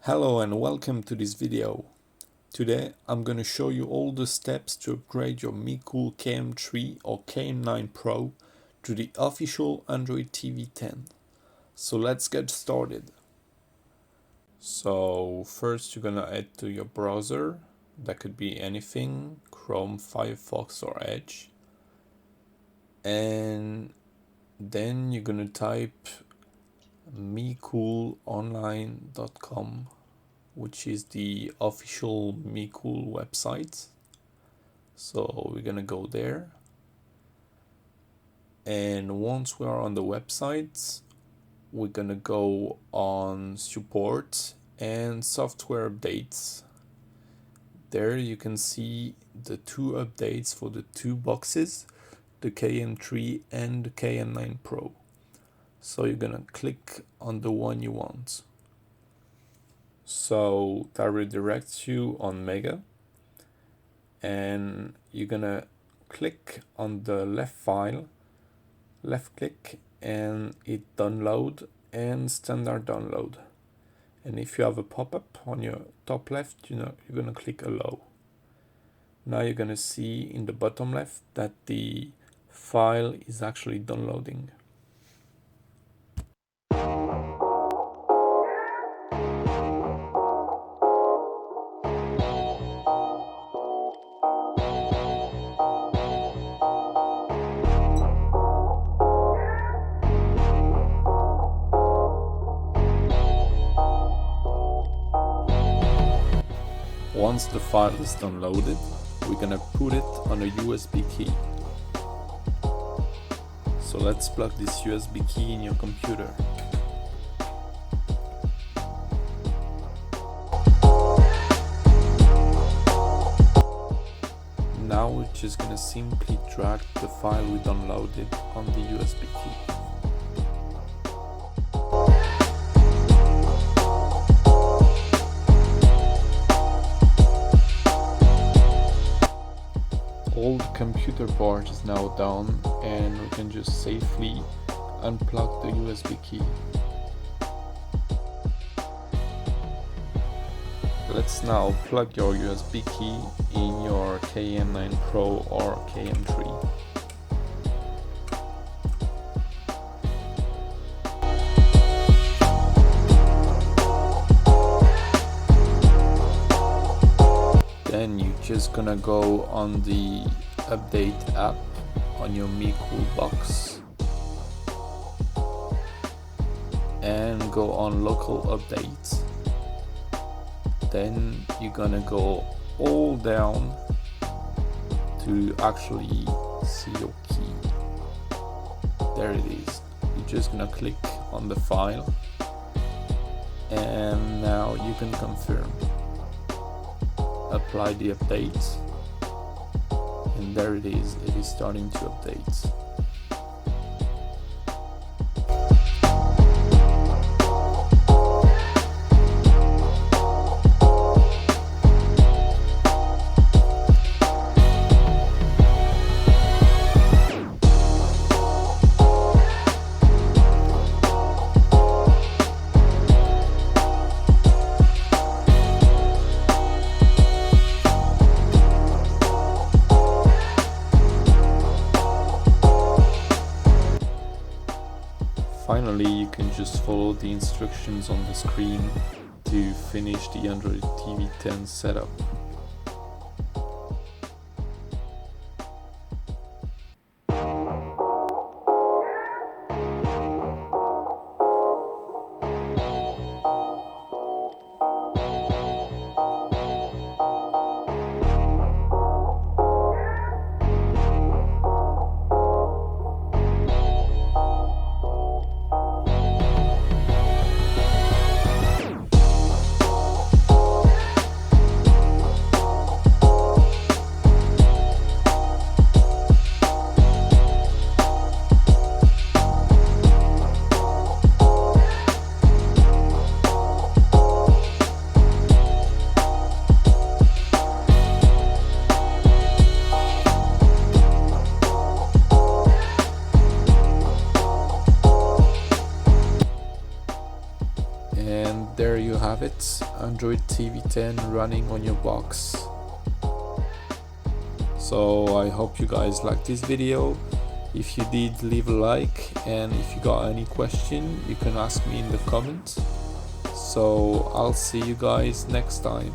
Hello and welcome to this video. Today I'm going to show you all the steps to upgrade your MECOOL KM3 or KM9 Pro to the official Android TV 10. So let's get started. So first you're going to add to your browser. That could be anything, Chrome, Firefox or Edge. And then you're going to type MECOOLonline.com, which is the official MECOOL website. So we're gonna go there, and once we are on the website, we're gonna go on support and software updates. There you can see the two updates for the two boxes, the KM3 and the KM9 Pro. So you're gonna click on the one you want. So that redirects you on Mega, and you're gonna click on the left file, left click, and it download and standard download. And if you have a pop-up on your top left, you're gonna click allow. Now you're gonna see in the bottom left that the file is actually downloading. Once the file is downloaded, we're gonna put it on a USB key. So let's plug this USB key in your computer. Now we're just gonna simply drag the file we downloaded on the USB key. All the computer part is now down, and we can just safely unplug the USB key. Let's now plug your USB key in your KM9 Pro or KM3. Then you're just gonna go on the update app on your MECOOL box and go on local updates. Then you're gonna go all down to actually see your key. There it is. You're just gonna click on the file, and now you can confirm. Apply the update, and there it is starting to update. Finally, you can just follow the instructions on the screen to finish the Android TV 10 setup. have it, Android TV 10 running on your box. So I hope you guys liked this video. If you did, leave a like, and if you got any question you can ask me in the comments. So I'll see you guys next time.